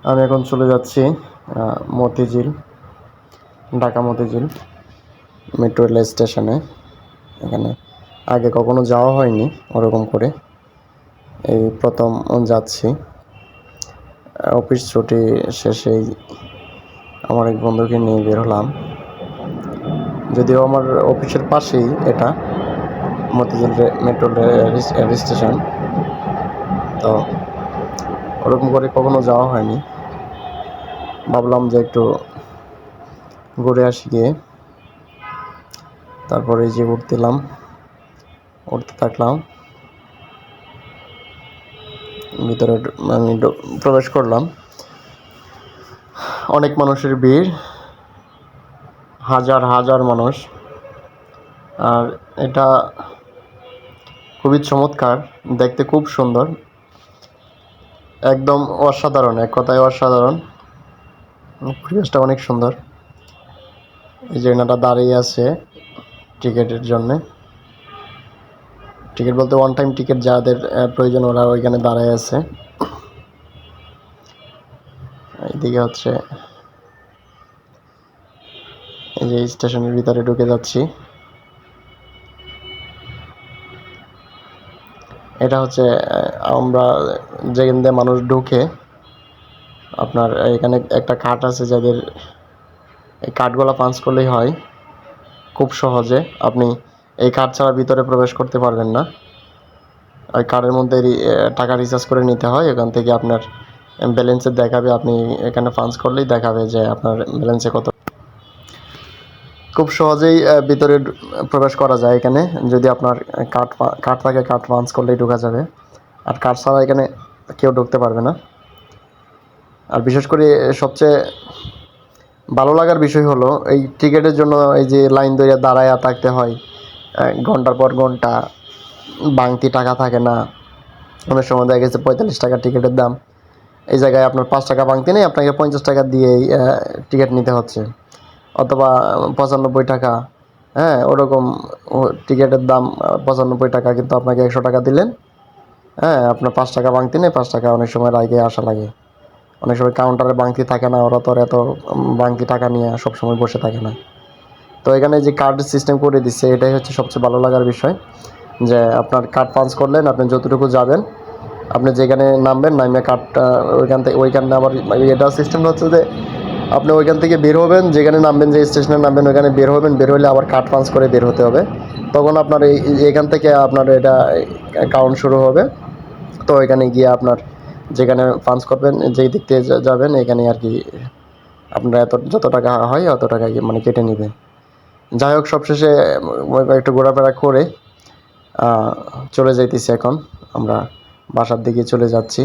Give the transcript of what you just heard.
আমি এখন চলে যাচ্ছি মতিঝিল, ঢাকা মতিঝিল মেট্রো রেল স্টেশনে। এখানে আগে কখনো যাওয়া হয়নি ওরকম করে, এই প্রথম যাচ্ছি। অফিস ছুটি শেষেই আমার এক বন্ধুকে নিয়ে বের হলাম। যদিও আমার অফিসের পাশেই এটা মতিঝিল মেট্রো রেল স্টেশন, তো ওরকম করে কখনো যাওয়া হয়নি। ভাবলাম যে একটু ঘুরে আসি গিয়ে। তারপরে এই যে উঠতে থাকলাম, ভিতরে আমি প্রবেশ করলাম। অনেক মানুষের ভিড়, হাজার হাজার মানুষ। আর এটা খুবই চমৎকার, দেখতে খুব সুন্দর, একদম অসাধারণ, এক কথায় অসাধারণ। পরিবেশটা অনেক সুন্দর। এই যে এনারা দাঁড়িয়ে আছে টিকিটের জন্যে। টিকিট বলতে ওয়ান টাইম টিকিট যাদের প্রয়োজন ওরা ওইখানে দাঁড়ায় আছে। এইদিকে হচ্ছে এই যে স্টেশনের ভিতরে ঢুকে যাচ্ছি। এটা হচ্ছে আমরা যেখান দিয়ে মানুষ ঢুকে, আপনার এখানে একটা কার্ড আছে, যাদের এই কার্ডগুলো পাঞ্চ করলেই হয় খুব সহজে। আপনি এই কার্ড ছাড়া ভিতরে প্রবেশ করতে পারবেন না। ওই কার্ডের মধ্যে টাকা রিচার্জ করে নিতে হয়। এখান থেকে আপনার ব্যালেন্সে দেখাবে, আপনি এখানে পাঞ্চ করলেই দেখাবে যে আপনার ব্যালেন্সে কত। খুব সহজেই ভিতরে প্রবেশ করা যায় এখানে। যদি আপনার কার্ড থাকে, কার্ড পাঞ্চ করলেই ঢোকা যাবে। আর কার্ড ছাড়া এখানে কেউ ঢুকতে পারবে না। আর বিশেষ করে সবচেয়ে ভালো লাগার বিষয় হলো, এই টিকিটের জন্য এই যে লাইন ধরে দাঁড়ায়া থাকতে হয় ঘন্টার পর ঘন্টা, বাংতি টাকা থাকে না। অনেক সময় দেখা গেছে 45 টাকা টিকিটের দাম, এই জায়গায় আপনার 5 টাকা বাংতি নেই, আপনাকে 50 টাকা দিয়েই টিকিট নিতে হচ্ছে, অথবা 95 টাকা। হ্যাঁ, ওরকম টিকিটের দাম 95 টাকা, কিন্তু আপনাকে 100 টাকা দিলেন, হ্যাঁ, আপনার 5 টাকা বাংতি নেই, 5 টাকা অনেক সময় রাগে আসা লাগে। অনেক সময় কাউন্টারে বাংতি থাকে না, ওরা তো এত বাংতি টাকা নিয়ে সবসময় বসে থাকে না। তো এখানে যে কার্ড সিস্টেম করে দিচ্ছে, এটাই হচ্ছে সবচেয়ে ভালো লাগার বিষয়, যে আপনার কার্ড পাঞ্চ করলেন, আপনি যতটুকু যাবেন, আপনি যেখানে নামবেন, নামে কার্ডটা ওইখানে আবার এটা সিস্টেমটা হচ্ছে যে আপনি ওইখান থেকে বের হবেন, যেখানে নামবেন, যে স্টেশনে নামবেন ওইখানে বের হবেন, বের হলে আবার কার্ড পাঞ্চ করে বের হতে হবে। তখন আপনার এখান থেকে আপনার এটা কাউন্ট শুরু হবে। তো এখানে গিয়ে আপনার যেখানে পাঞ্চ করবেন, যেই দিক থেকে যাবেন, এখানে আর কি আপনার যত টাকা হয় অত টাকা মানে কেটে নেবে। যাই হোক, সবশেষে একটু ঘোরাফেরা করে চলে যাইতেছি। এখন আমরা বাসার দিকে চলে যাচ্ছি।